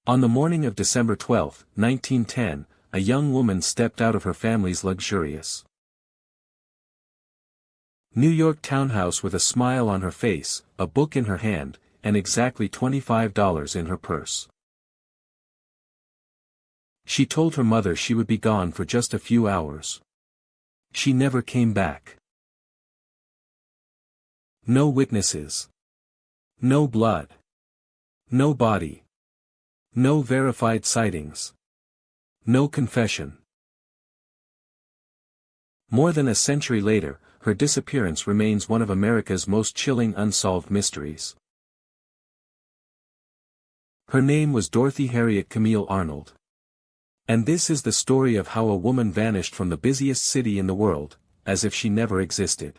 On the morning of December 12, 1910, a young woman stepped out of her family's luxurious New York townhouse with a smile on her face, a book in her hand, and exactly $25 in her purse. She told her mother she would be gone for just a few hours. She never came back. No witnesses. No blood. No body. No verified sightings. No confession. More than a century later, her disappearance remains one of America's most chilling unsolved mysteries. Her name was Dorothy Harriet Camille Arnold. And this is the story of how a woman vanished from the busiest city in the world, as if she never existed.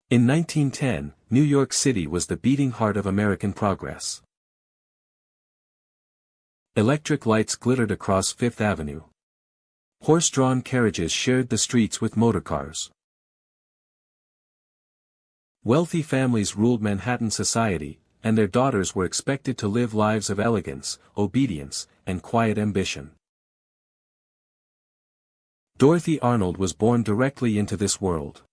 In 1910, New York City was the beating heart of American progress. Electric lights glittered across Fifth Avenue. Horse-drawn carriages shared the streets with motorcars. Wealthy families ruled Manhattan society, and their daughters were expected to live lives of elegance, obedience, and quiet ambition. Dorothy Arnold was born directly into this world.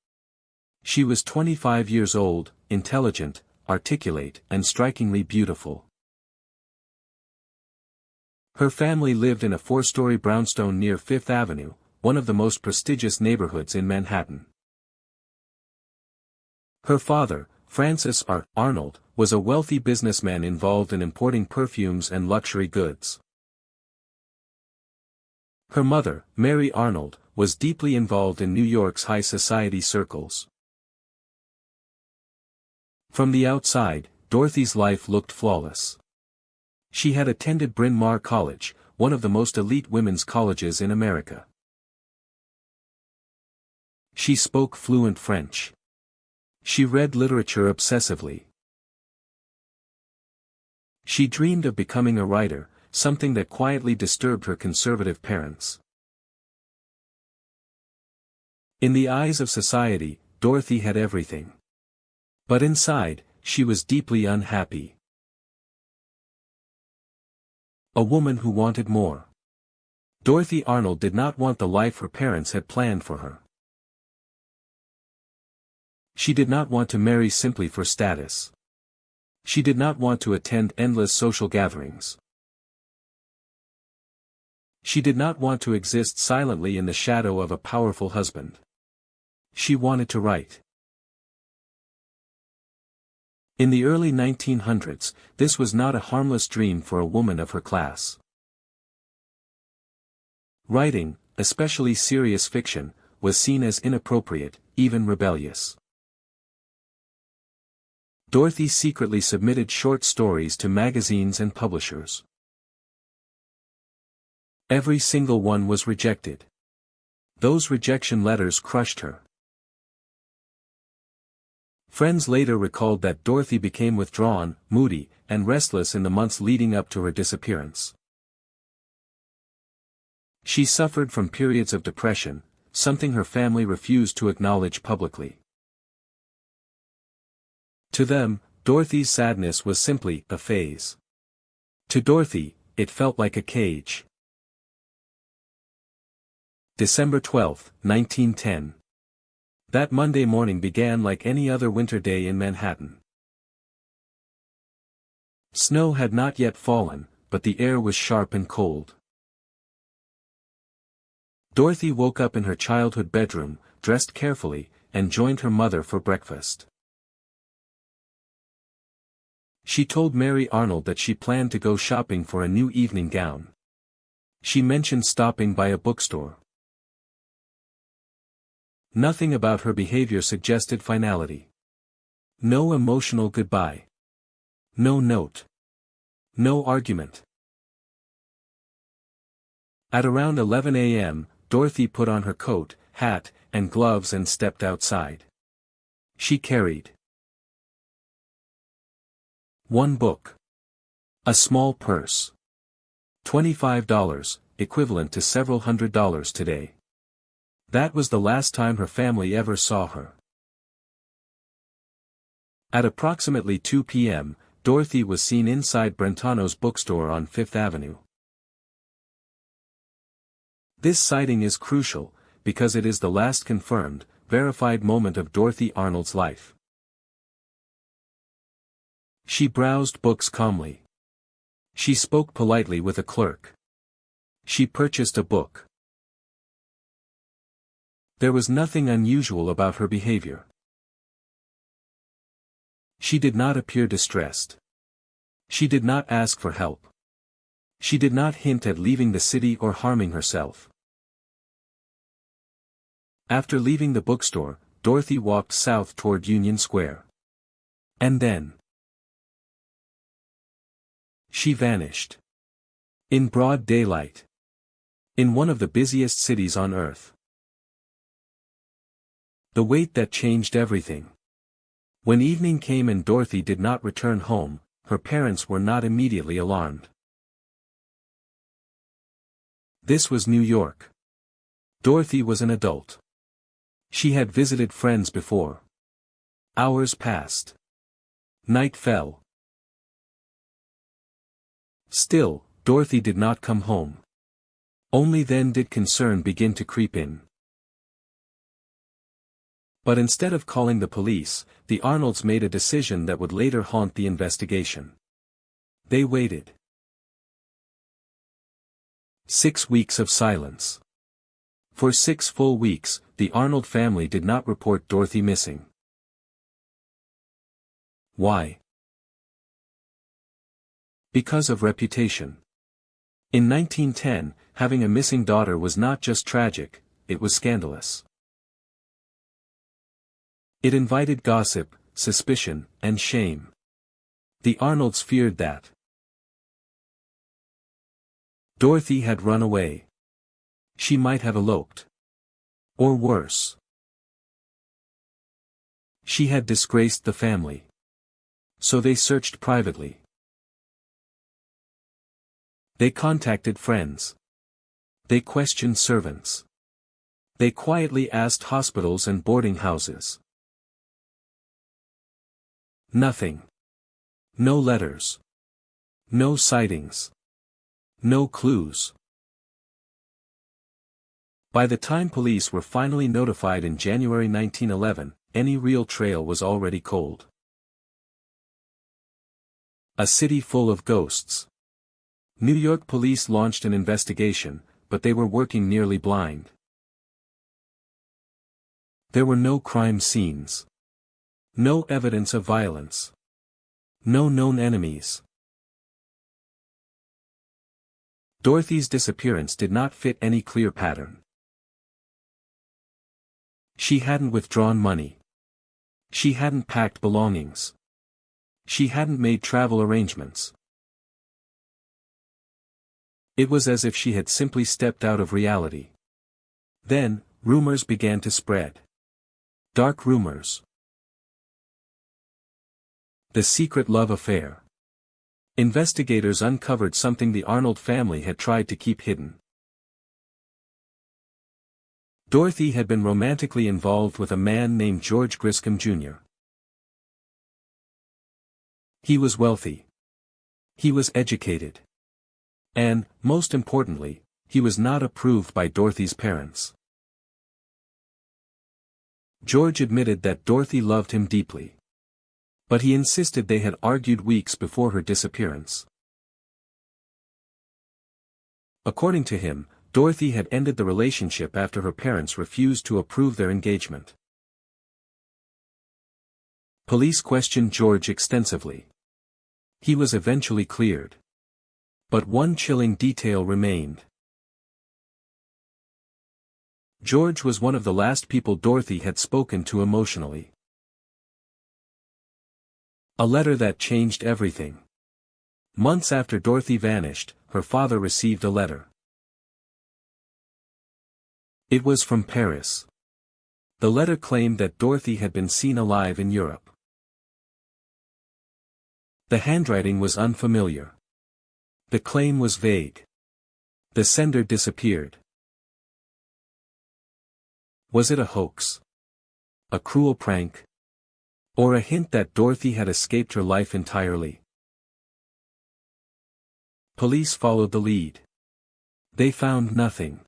She was 25 years old, intelligent, articulate, and strikingly beautiful. Her family lived in a four-story brownstone near Fifth Avenue, one of the most prestigious neighborhoods in Manhattan. Her father, Francis R. Arnold, was a wealthy businessman involved in importing perfumes and luxury goods. Her mother, Mary Arnold, was deeply involved in New York's high society circles. From the outside, Dorothy's life looked flawless. She had attended Bryn Mawr College, one of the most elite women's colleges in America. She spoke fluent French. She read literature obsessively. She dreamed of becoming a writer, something that quietly disturbed her conservative parents. In the eyes of society, Dorothy had everything. But inside, she was deeply unhappy. A woman who wanted more. Dorothy Arnold did not want the life her parents had planned for her. She did not want to marry simply for status. She did not want to attend endless social gatherings. She did not want to exist silently in the shadow of a powerful husband. She wanted to write. In the early 1900s, this was not a harmless dream for a woman of her class. Writing, especially serious fiction, was seen as inappropriate, even rebellious. Dorothy secretly submitted short stories to magazines and publishers. Every single one was rejected. Those rejection letters crushed her. Friends later recalled that Dorothy became withdrawn, moody, and restless in the months leading up to her disappearance. She suffered from periods of depression, something her family refused to acknowledge publicly. To them, Dorothy's sadness was simply a phase. To Dorothy, it felt like a cage. December 12, 1910. That Monday morning began like any other winter day in Manhattan. Snow had not yet fallen, but the air was sharp and cold. Dorothy woke up in her childhood bedroom, dressed carefully, and joined her mother for breakfast. She told Mary Arnold that she planned to go shopping for a new evening gown. She mentioned stopping by a bookstore. Nothing about her behavior suggested finality. No emotional goodbye. No note. No argument. At around 11 a.m., Dorothy put on her coat, hat, and gloves and stepped outside. She carried one book. A small purse. $25, equivalent to several $100s today. That was the last time her family ever saw her. At approximately 2 p.m., Dorothy was seen inside Brentano's bookstore on Fifth Avenue. This sighting is crucial, because it is the last confirmed, verified moment of Dorothy Arnold's life. She browsed books calmly. She spoke politely with a clerk. She purchased a book. There was nothing unusual about her behavior. She did not appear distressed. She did not ask for help. She did not hint at leaving the city or harming herself. After leaving the bookstore, Dorothy walked south toward Union Square. And then she vanished. In broad daylight. In one of the busiest cities on earth. The wait that changed everything. When evening came and Dorothy did not return home, her parents were not immediately alarmed. This was New York. Dorothy was an adult. She had visited friends before. Hours passed. Night fell. Still, Dorothy did not come home. Only then did concern begin to creep in. But instead of calling the police, the Arnolds made a decision that would later haunt the investigation. They waited. 6 weeks of silence. For 6 full weeks, the Arnold family did not report Dorothy missing. Why? Because of reputation. In 1910, having a missing daughter was not just tragic, it was scandalous. It invited gossip, suspicion, and shame. The Arnolds feared that Dorothy had run away. She might have eloped. Or worse. She had disgraced the family. So they searched privately. They contacted friends. They questioned servants. They quietly asked hospitals and boarding houses. Nothing. No letters. No sightings. No clues. By the time police were finally notified in January 1911, any real trail was already cold. A city full of ghosts. New York police launched an investigation, but they were working nearly blind. There were no crime scenes. No evidence of violence. No known enemies. Dorothy's disappearance did not fit any clear pattern. She hadn't withdrawn money. She hadn't packed belongings. She hadn't made travel arrangements. It was as if she had simply stepped out of reality. Then, rumors began to spread. Dark rumors. The secret love affair. Investigators uncovered something the Arnold family had tried to keep hidden. Dorothy had been romantically involved with a man named George Griscom Jr. He was wealthy. He was educated. And, most importantly, he was not approved by Dorothy's parents. George admitted that Dorothy loved him deeply. But he insisted they had argued weeks before her disappearance. According to him, Dorothy had ended the relationship after her parents refused to approve their engagement. Police questioned George extensively. He was eventually cleared. But one chilling detail remained. George was one of the last people Dorothy had spoken to emotionally. A letter that changed everything. Months after Dorothy vanished, her father received a letter. It was from Paris. The letter claimed that Dorothy had been seen alive in Europe. The handwriting was unfamiliar. The claim was vague. The sender disappeared. Was it a hoax? A cruel prank? Or a hint that Dorothy had escaped her life entirely? Police followed the lead. They found nothing.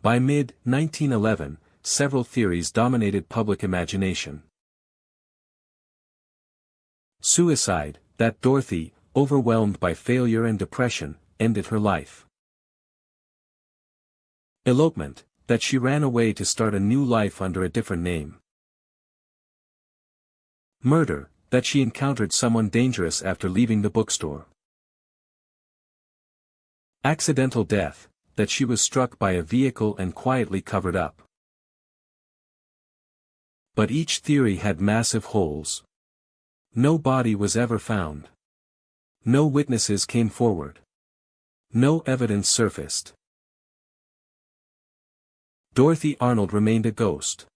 By mid-1911, several theories dominated public imagination. Suicide, that Dorothy, overwhelmed by failure and depression, ended her life. Elopement, that she ran away to start a new life under a different name. Murder, that she encountered someone dangerous after leaving the bookstore. Accidental death, that she was struck by a vehicle and quietly covered up. But each theory had massive holes. No body was ever found. No witnesses came forward. No evidence surfaced. Dorothy Arnold remained a ghost.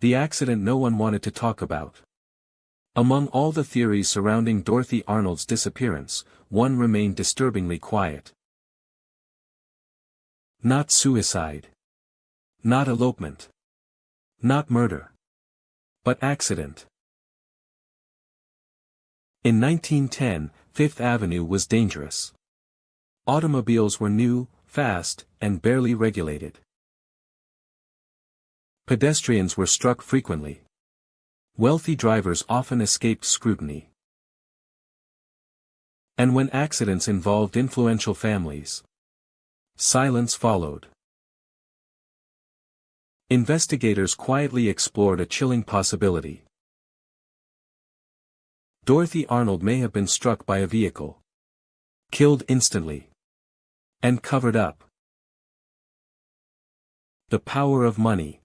The accident no one wanted to talk about. Among all the theories surrounding Dorothy Arnold's disappearance, one remained disturbingly quiet. Not suicide. Not elopement. Not murder. But accident. In 1910, Fifth Avenue was dangerous. Automobiles were new, fast, and barely regulated. Pedestrians were struck frequently. Wealthy drivers often escaped scrutiny. And when accidents involved influential families, silence followed. Investigators quietly explored a chilling possibility. Dorothy Arnold may have been struck by a vehicle, killed instantly, and covered up. The power of money.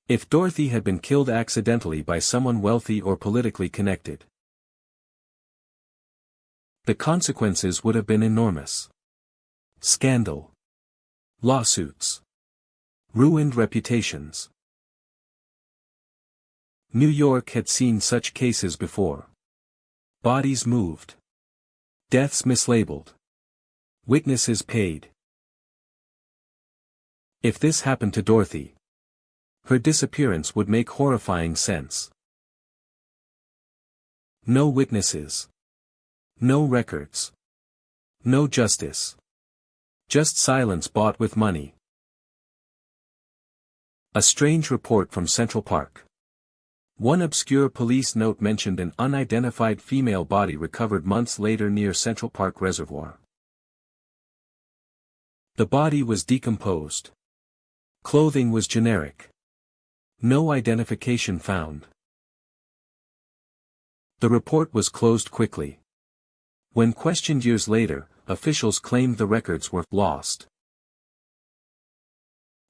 If Dorothy had been killed accidentally by someone wealthy or politically connected, the consequences would have been enormous. Scandal. Lawsuits. Ruined reputations. New York had seen such cases before. Bodies moved. Deaths mislabeled. Witnesses paid. If this happened to Dorothy, her disappearance would make horrifying sense. No witnesses. No records. No justice. Just silence bought with money. A strange report from Central Park. One obscure police note mentioned an unidentified female body recovered months later near Central Park Reservoir. The body was decomposed. Clothing was generic. No identification found. The report was closed quickly. When questioned years later, officials claimed the records were lost.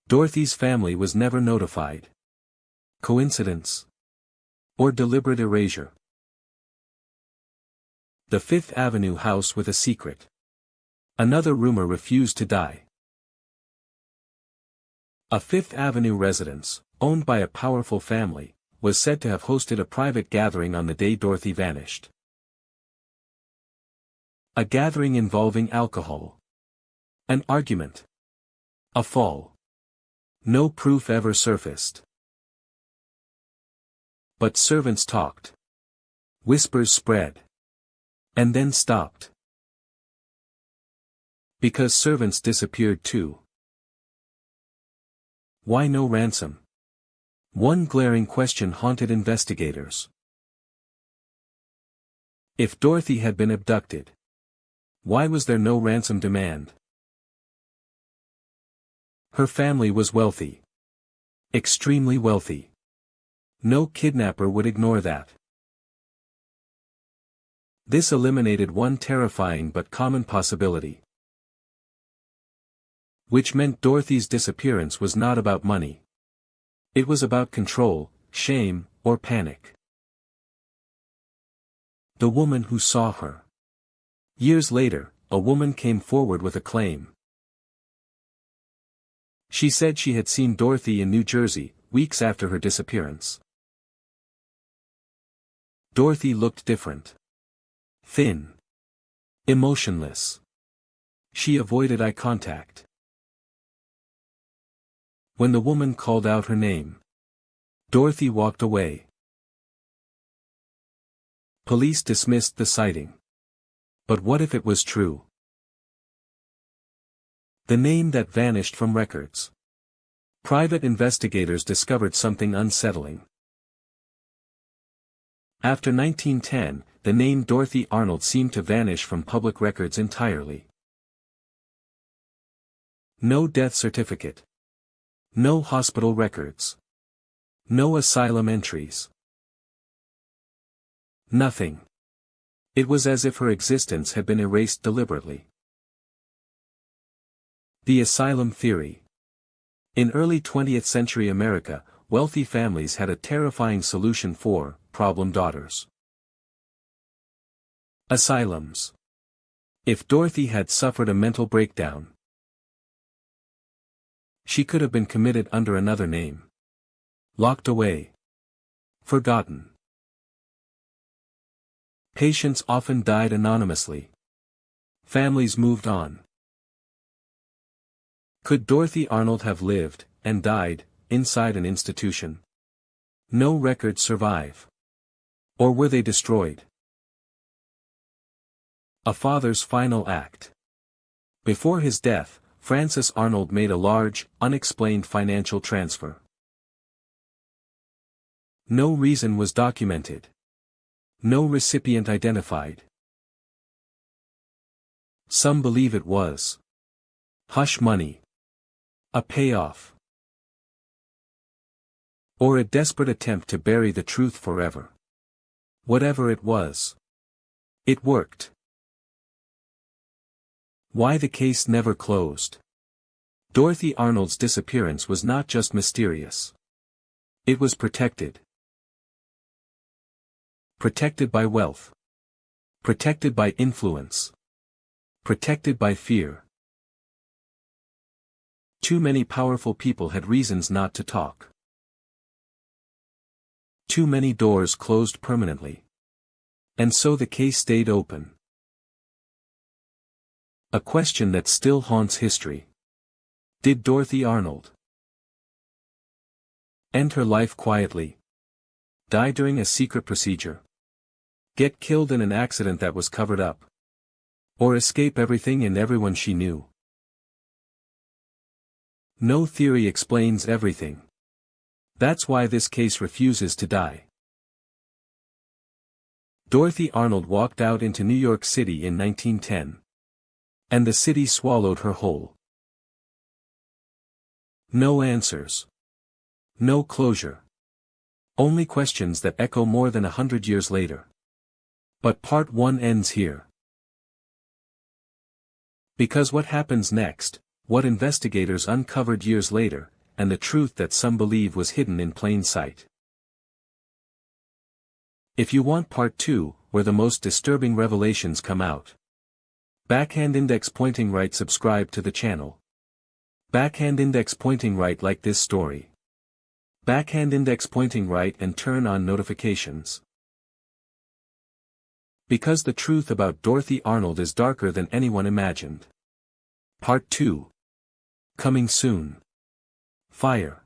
Dorothy's family was never notified. Coincidence? Or deliberate erasure? The Fifth Avenue house with a secret. Another rumor refused to die. A Fifth Avenue residence, owned by a powerful family, was said to have hosted a private gathering on the day Dorothy vanished. A gathering involving alcohol. An argument. A fall. No proof ever surfaced. But servants talked. Whispers spread. And then stopped. Because servants disappeared too. Why no ransom? One glaring question haunted investigators. If Dorothy had been abducted, why was there no ransom demand? Her family was wealthy. Extremely wealthy. No kidnapper would ignore that. This eliminated one terrifying but common possibility. Which meant Dorothy's disappearance was not about money. It was about control, shame, or panic. The woman who saw her. Years later, a woman came forward with a claim. She said she had seen Dorothy in New Jersey, weeks after her disappearance. Dorothy looked different. Thin. Emotionless. She avoided eye contact. When the woman called out her name, Dorothy walked away. Police dismissed the sighting. But what if it was true? The name that vanished from records. Private investigators discovered something unsettling. After 1910, the name Dorothy Arnold seemed to vanish from public records entirely. No death certificate. No hospital records. No asylum entries. Nothing. It was as if her existence had been erased deliberately. The asylum theory. In early 20th century America, wealthy families had a terrifying solution for problem daughters. Asylums. If Dorothy had suffered a mental breakdown, she could have been committed under another name. Locked away. Forgotten. Patients often died anonymously. Families moved on. Could Dorothy Arnold have lived, and died, inside an institution? No records survive. Or were they destroyed? A father's final act. Before his death, Francis Arnold made a large, unexplained financial transfer. No reason was documented. No recipient identified. Some believe it was hush money. A payoff. Or a desperate attempt to bury the truth forever. Whatever it was. It worked. Why the case never closed. Dorothy Arnold's disappearance was not just mysterious. It was protected. Protected by wealth. Protected by influence. Protected by fear. Too many powerful people had reasons not to talk. Too many doors closed permanently. And so the case stayed open. A question that still haunts history. Did Dorothy Arnold end her life quietly? Die during a secret procedure? Get killed in an accident that was covered up? Or escape everything and everyone she knew? No theory explains everything. That's why this case refuses to die. Dorothy Arnold walked out into New York City in 1910. And the city swallowed her whole. No answers. No closure. Only questions that echo more than 100 years later. But part 1 ends here. Because what happens next, what investigators uncovered years later, and the truth that some believe was hidden in plain sight. If you want part 2, where the most disturbing revelations come out. Backhand index pointing right, subscribe to the channel. Backhand index pointing right, like this story. Backhand index pointing right and turn on notifications. Because the truth about Dorothy Arnold is darker than anyone imagined. Part 2. Coming soon. Fire.